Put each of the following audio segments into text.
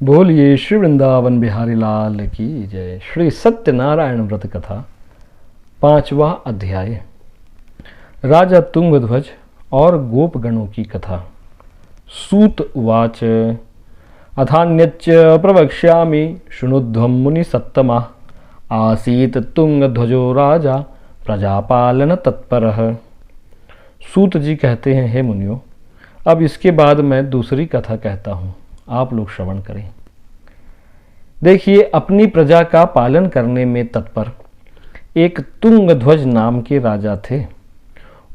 बोलिए श्री वृंदावन बिहारी लाल की जय। श्री सत्यनारायण व्रत कथा 5वां अध्याय। राजा तुंगध्वज और गोपगणों की कथा। सूत उवाच अथान्यच्च प्रवक्ष्यामि शृणुध्वं मुनि सत्तमा आसीत तुंगध्वजो राजा प्रजापालन तत्परः। सूत जी कहते हैं, हे मुनियों, अब इसके बाद मैं दूसरी कथा कहता हूँ, आप लोग श्रवण करें। देखिए, अपनी प्रजा का पालन करने में तत्पर एक तुंगध्वज नाम के राजा थे।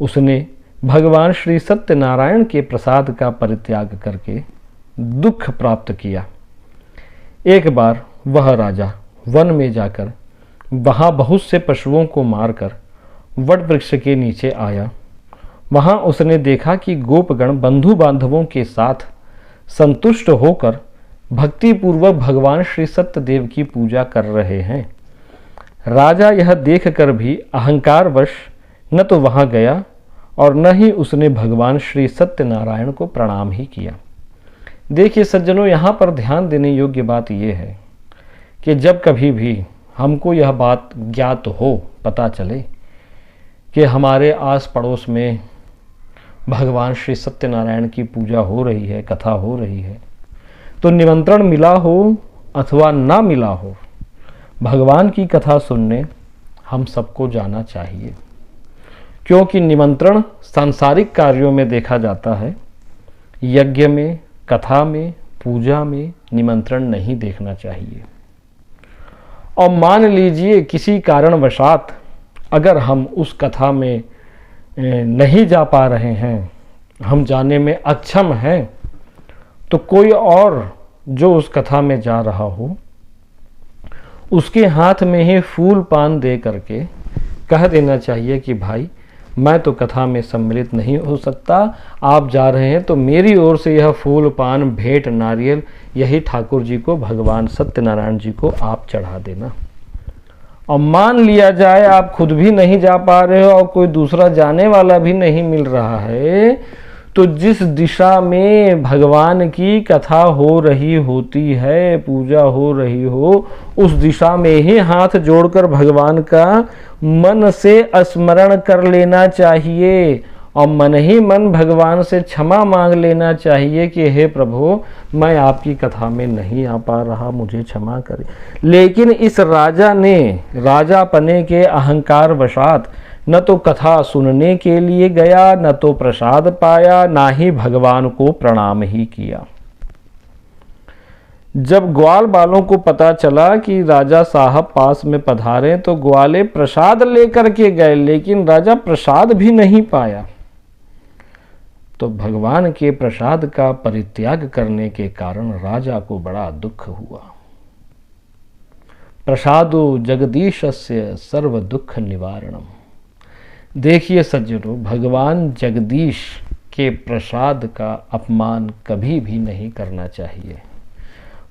उसने भगवान श्री सत्यनारायण के प्रसाद का परित्याग करके दुख प्राप्त किया। एक बार वह राजा वन में जाकर वहां बहुत से पशुओं को मारकर वट वृक्ष के नीचे आया। वहां उसने देखा कि गोपगण बंधु बांधवों के साथ संतुष्ट होकर भक्तिपूर्वक भगवान श्री सत्यदेव की पूजा कर रहे हैं। राजा यह देखकर भी अहंकारवश न तो वहां गया और न ही उसने भगवान श्री सत्यनारायण को प्रणाम ही किया। देखिए सज्जनों, यहाँ पर ध्यान देने योग्य बात यह है कि जब कभी भी हमको यह बात ज्ञात हो, पता चले कि हमारे आस पड़ोस में भगवान श्री सत्यनारायण की पूजा हो रही है, कथा हो रही है, तो निमंत्रण मिला हो अथवा ना मिला हो, भगवान की कथा सुनने हम सबको जाना चाहिए। क्योंकि निमंत्रण सांसारिक कार्यों में देखा जाता है, यज्ञ में, कथा में, पूजा में निमंत्रण नहीं देखना चाहिए। और मान लीजिए किसी कारणवशात अगर हम उस कथा में नहीं जा पा रहे हैं, हम जाने में अक्षम हैं, तो कोई और जो उस कथा में जा रहा हो उसके हाथ में ही फूल पान दे करके कह देना चाहिए कि भाई मैं तो कथा में सम्मिलित नहीं हो सकता, आप जा रहे हैं तो मेरी ओर से यह फूल पान भेंट नारियल यही ठाकुर जी को, भगवान सत्यनारायण जी को आप चढ़ा देना। और मान लिया जाए आप खुद भी नहीं जा पा रहे हो और कोई दूसरा जाने वाला भी नहीं मिल रहा है, तो जिस दिशा में भगवान की कथा हो रही होती है, पूजा हो रही हो, उस दिशा में ही हाथ जोड़कर भगवान का मन से स्मरण कर लेना चाहिए और मन ही मन भगवान से क्षमा मांग लेना चाहिए कि हे प्रभु, मैं आपकी कथा में नहीं आ पा रहा, मुझे क्षमा करें। लेकिन इस राजा ने राजापने के अहंकार वशात न तो कथा सुनने के लिए गया, न तो प्रसाद पाया, ना ही भगवान को प्रणाम ही किया। जब ग्वाल बालों को पता चला कि राजा साहब पास में पधारे तो ग्वाले प्रसाद लेकर के गए, लेकिन राजा प्रसाद भी नहीं पाया। तो भगवान के प्रसाद का परित्याग करने के कारण राजा को बड़ा दुख हुआ। प्रसादो जगदीशस्य सर्व दुख निवारणम। देखिए सज्जनों, भगवान जगदीश के प्रसाद का अपमान कभी भी नहीं करना चाहिए।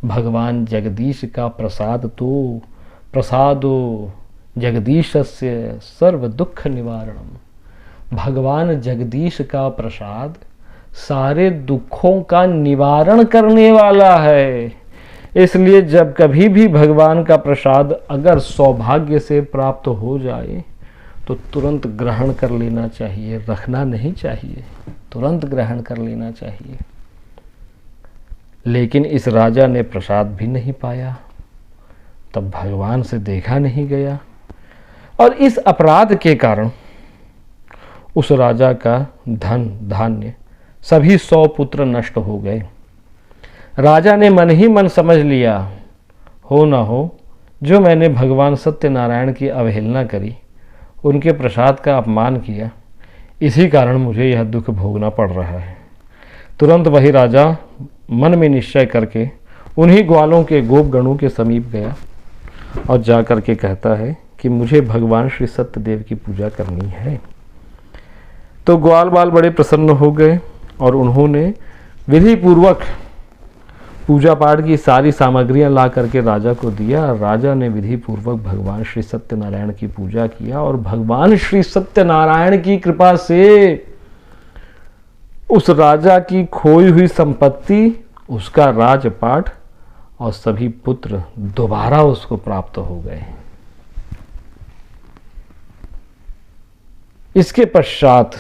भगवान जगदीश का प्रसाद तो प्रसादो जगदीशस्य सर्व दुख निवारणम। भगवान जगदीश का प्रसाद सारे दुखों का निवारण करने वाला है। इसलिए जब कभी भी भगवान का प्रसाद अगर सौभाग्य से प्राप्त हो जाए तो तुरंत ग्रहण कर लेना चाहिए, रखना नहीं चाहिए, तुरंत ग्रहण कर लेना चाहिए। लेकिन इस राजा ने प्रसाद भी नहीं पाया, तब भगवान से देखा नहीं गया और इस अपराध के कारण उस राजा का धन धान्य सभी 100 पुत्र नष्ट हो गए। राजा ने मन ही मन समझ लिया, हो ना हो, जो मैंने भगवान सत्यनारायण की अवहेलना करी, उनके प्रसाद का अपमान किया, इसी कारण मुझे यह दुख भोगना पड़ रहा है। तुरंत वही राजा मन में निश्चय करके उन्हीं ग्वालों के गोपगणों के समीप गया और जा कर के कहता है कि मुझे भगवान श्री सत्यदेव की पूजा करनी है। तो ग्वाल बाल बड़े प्रसन्न हो गए और उन्होंने विधि पूर्वक पूजा पाठ की सारी सामग्रियां ला करके राजा को दिया। राजा ने विधि पूर्वक भगवान श्री सत्यनारायण की पूजा किया और भगवान श्री सत्यनारायण की कृपा से उस राजा की खोई हुई संपत्ति, उसका राजपाट और सभी पुत्र दोबारा उसको प्राप्त हो गए। इसके पश्चात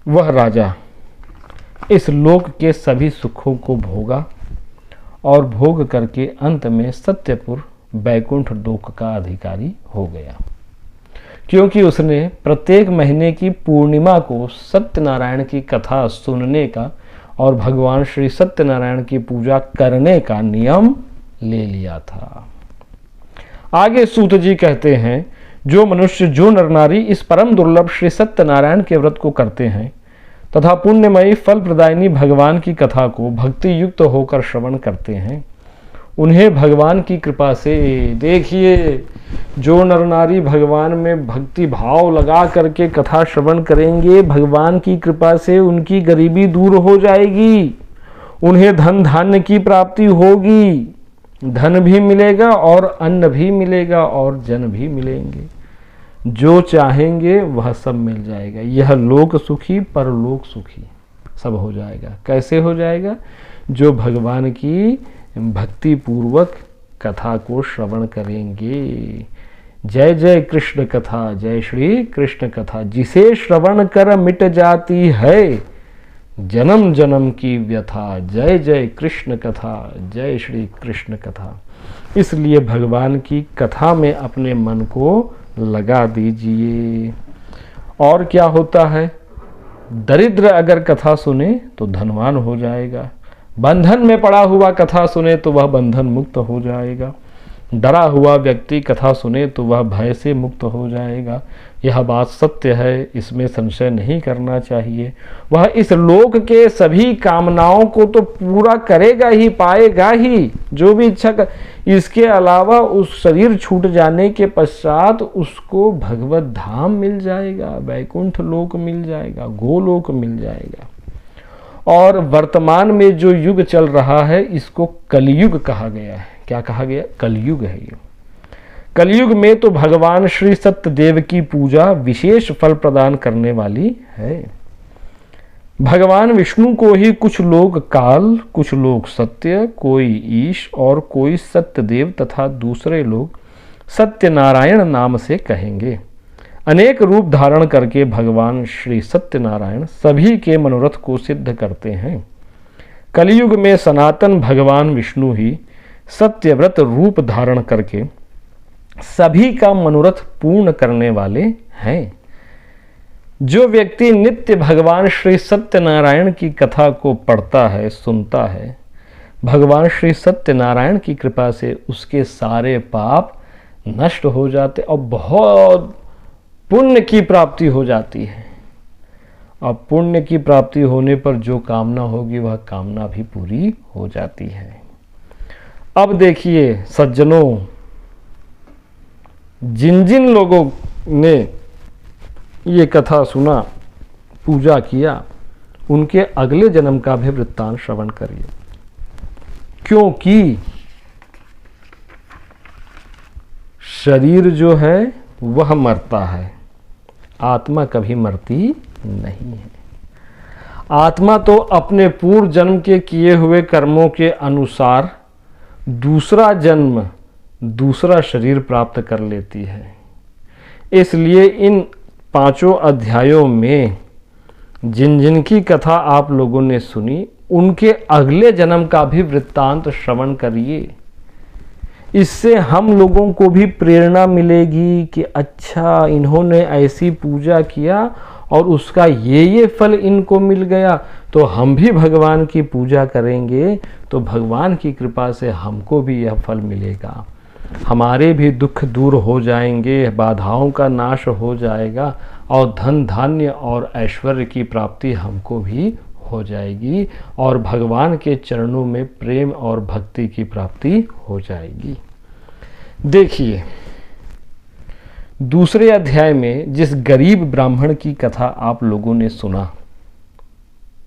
वह राजा इस लोक के सभी सुखों को भोगा और भोग करके अंत में सत्यपुर बैकुंठ लोक का अधिकारी हो गया, क्योंकि उसने प्रत्येक महीने की पूर्णिमा को सत्यनारायण की कथा सुनने का और भगवान श्री सत्यनारायण की पूजा करने का नियम ले लिया था। आगे सूत जी कहते हैं, जो मनुष्य, जो नर नारी इस परम दुर्लभ श्री सत्यनारायण के व्रत को करते हैं तथा पुण्यमयी फल प्रदायिनी भगवान की कथा को भक्ति युक्त होकर श्रवण करते हैं, उन्हें भगवान की कृपा से, देखिए, जो नर नारी भगवान में भक्ति भाव लगा करके कथा श्रवण करेंगे, भगवान की कृपा से उनकी गरीबी दूर हो जाएगी, उन्हें धन धान्य की प्राप्ति होगी, धन भी मिलेगा और अन्न भी मिलेगा और जन भी मिलेंगे, जो चाहेंगे वह सब मिल जाएगा। यह लोक सुखी परलोक सुखी सब हो जाएगा। कैसे हो जाएगा? जो भगवान की भक्ति पूर्वक कथा को श्रवण करेंगे। जय जय कृष्ण कथा, जय श्री कृष्ण कथा, जिसे श्रवण कर मिट जाती है जन्म जन्म की व्यथा। जय जय कृष्ण कथा, जय श्री कृष्ण कथा। इसलिए भगवान की कथा में अपने मन को लगा दीजिए। और क्या होता है? दरिद्र अगर कथा सुने तो धनवान हो जाएगा, बंधन में पड़ा हुआ कथा सुने तो वह बंधन मुक्त हो जाएगा, डरा हुआ व्यक्ति कथा सुने तो वह भय से मुक्त हो जाएगा। यह बात सत्य है, इसमें संशय नहीं करना चाहिए। वह इस लोक के सभी कामनाओं को तो पूरा करेगा ही, पाएगा ही, जो भी इच्छा कर। इसके अलावा उस शरीर छूट जाने के पश्चात उसको भगवत धाम मिल जाएगा, वैकुंठ लोक मिल जाएगा, गोलोक मिल जाएगा। और वर्तमान में जो युग चल रहा है इसको कलयुग कहा गया है। क्या कहा गया? कलयुग है ये। कलयुग में तो भगवान श्री सत्यदेव की पूजा विशेष फल प्रदान करने वाली है। भगवान विष्णु को ही कुछ लोग काल, कुछ लोग सत्य, कोई ईश और कोई सत्यदेव तथा दूसरे लोग सत्यनारायण नाम से कहेंगे। अनेक रूप धारण करके भगवान श्री सत्यनारायण सभी के मनोरथ को सिद्ध करते हैं। कलयुग में सनातन भगवान विष्णु ही सत्यव्रत रूप धारण करके सभी का मनोरथ पूर्ण करने वाले हैं। जो व्यक्ति नित्य भगवान श्री सत्यनारायण की कथा को पढ़ता है, सुनता है, भगवान श्री सत्यनारायण की कृपा से उसके सारे पाप नष्ट हो जाते और बहुत पुण्य की प्राप्ति हो जाती है। अब पुण्य की प्राप्ति होने पर जो कामना होगी वह कामना भी पूरी हो जाती है। अब देखिए सज्जनों, जिन जिन लोगों ने ये कथा सुना, पूजा किया, उनके अगले जन्म का भी वृत्तांत श्रवण करिए, क्योंकि शरीर जो है वह मरता है, आत्मा कभी मरती नहीं है। आत्मा तो अपने पूर्व जन्म के किए हुए कर्मों के अनुसार दूसरा जन्म, दूसरा शरीर प्राप्त कर लेती है। इसलिए इन 5 अध्यायों में जिन जिन की कथा आप लोगों ने सुनी, उनके अगले जन्म का भी वृत्तांत श्रवण करिए। इससे हम लोगों को भी प्रेरणा मिलेगी कि अच्छा, इन्होंने ऐसी पूजा किया और उसका ये फल इनको मिल गया, तो हम भी भगवान की पूजा करेंगे तो भगवान की कृपा से हमको भी यह फल मिलेगा, हमारे भी दुख दूर हो जाएंगे, बाधाओं का नाश हो जाएगा और धन धान्य और ऐश्वर्य की प्राप्ति हमको भी हो जाएगी और भगवान के चरणों में प्रेम और भक्ति की प्राप्ति हो जाएगी। देखिए, दूसरे अध्याय में जिस गरीब ब्राह्मण की कथा आप लोगों ने सुना,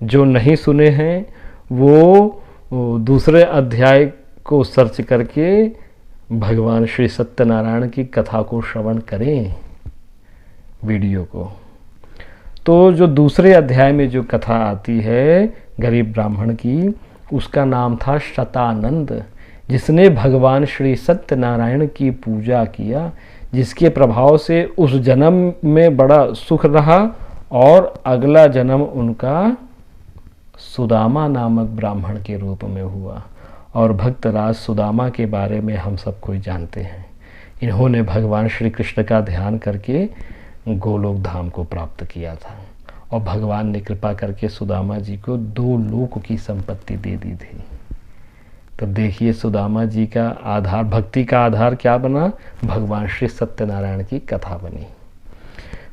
जो नहीं सुने हैं वो दूसरे अध्याय को सर्च करके भगवान श्री सत्यनारायण की कथा को श्रवण करें, वीडियो को। तो जो दूसरे अध्याय में जो कथा आती है गरीब ब्राह्मण की, उसका नाम था शतानंद, जिसने भगवान श्री सत्यनारायण की पूजा किया, जिसके प्रभाव से उस जन्म में बड़ा सुख रहा और अगला जन्म उनका सुदामा नामक ब्राह्मण के रूप में हुआ। और भक्तराज सुदामा के बारे में हम सब कोई जानते हैं। इन्होंने भगवान श्री कृष्ण का ध्यान करके गोलोक धाम को प्राप्त किया था और भगवान ने कृपा करके सुदामा जी को 2 लोक की संपत्ति दे दी थी। तो देखिए सुदामा जी का आधार, भक्ति का आधार क्या बना? भगवान श्री सत्यनारायण की कथा बनी।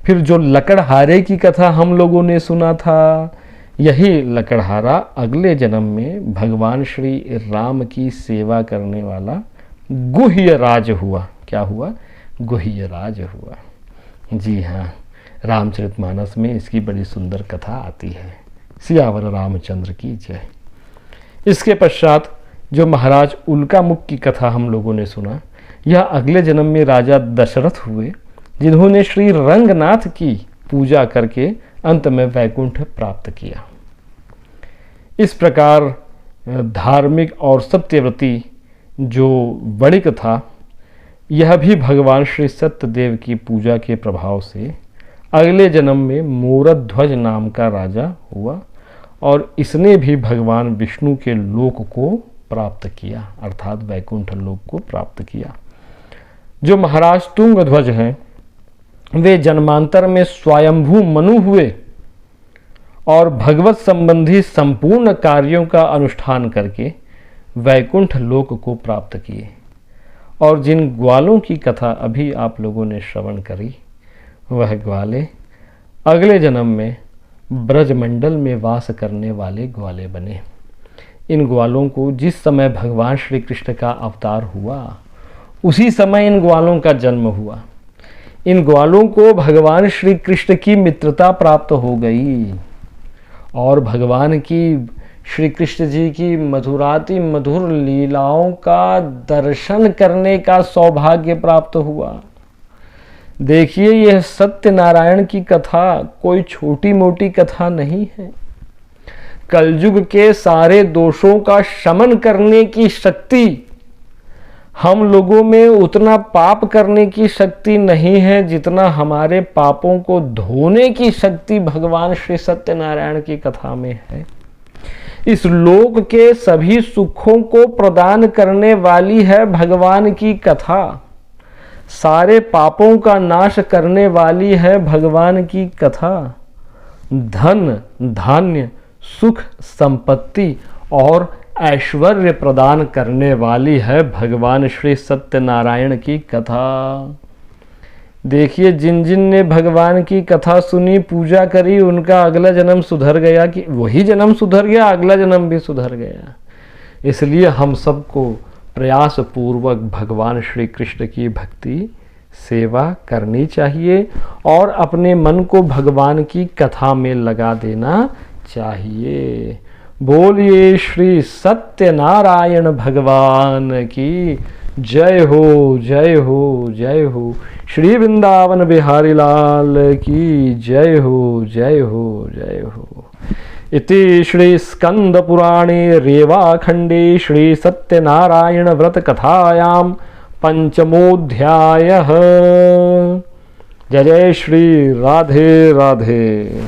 फिर जो लकड़हारे की कथा हम लोगों ने सुना था, यही लकड़हारा अगले जन्म में भगवान श्री राम की सेवा करने वाला गुह्य राज हुआ। क्या हुआ? गुह्य राज हुआ। जी हाँ, रामचरितमानस में इसकी बड़ी सुंदर कथा आती है। सियावर रामचंद्र की जय। इसके पश्चात जो महाराज उल्कामुख की कथा हम लोगों ने सुना, यह अगले जन्म में राजा दशरथ हुए, जिन्होंने श्री रंगनाथ की पूजा करके अंत में वैकुंठ प्राप्त किया। इस प्रकार धार्मिक और सत्यव्रती जो वणिक था, यह भी भगवान श्री सत्यदेव की पूजा के प्रभाव से अगले जन्म में मोरध्वज नाम का राजा हुआ और इसने भी भगवान विष्णु के लोक को प्राप्त किया, अर्थात वैकुंठ लोक को प्राप्त किया। जो महाराज तुंगध्वज हैं, वे जन्मांतर में स्वयंभू मनु हुए और भगवत संबंधी संपूर्ण कार्यों का अनुष्ठान करके वैकुंठ लोक को प्राप्त किए। और जिन ग्वालों की कथा अभी आप लोगों ने श्रवण करी, वह ग्वाले अगले जन्म में ब्रजमंडल में वास करने वाले ग्वाले बने। इन ग्वालों को जिस समय भगवान श्री कृष्ण का अवतार हुआ, उसी समय इन ग्वालों का जन्म हुआ। इन ग्वालों को भगवान श्री कृष्ण की मित्रता प्राप्त हो गई और भगवान की श्री कृष्ण जी की मधुराति मधुर लीलाओं का दर्शन करने का सौभाग्य प्राप्त हुआ। देखिए, यह सत्यनारायण की कथा कोई छोटी मोटी कथा नहीं है। कलयुग के सारे दोषों का शमन करने की शक्ति हम लोगों में उतना पाप करने की शक्ति नहीं है जितना हमारे पापों को धोने की शक्ति भगवान श्री सत्यनारायण की कथा में है। इस लोक के सभी सुखों को प्रदान करने वाली है भगवान की कथा। सारे पापों का नाश करने वाली है भगवान की कथा। धन धान्य सुख संपत्ति और ऐश्वर्य प्रदान करने वाली है भगवान श्री सत्यनारायण की कथा। देखिए, जिन जिन ने भगवान की कथा सुनी, पूजा करी, उनका अगला जन्म सुधर गया कि वही जन्म सुधर गया, अगला जन्म भी सुधर गया। इसलिए हम सबको प्रयास पूर्वक भगवान श्री कृष्ण की भक्ति सेवा करनी चाहिए और अपने मन को भगवान की कथा में लगा देना चाहिए। बोलिए श्री सत्यनारायण भगवान की जय हो, जय हो, जय हो। श्री वृंदावन बिहारी लाल की जय हो, जय हो, जय हो। इति श्री स्कंद पुराणे रेवाखंडे श्री सत्यनारायण व्रत कथायां पंचमोऽध्यायः। जय जय श्री राधे राधे।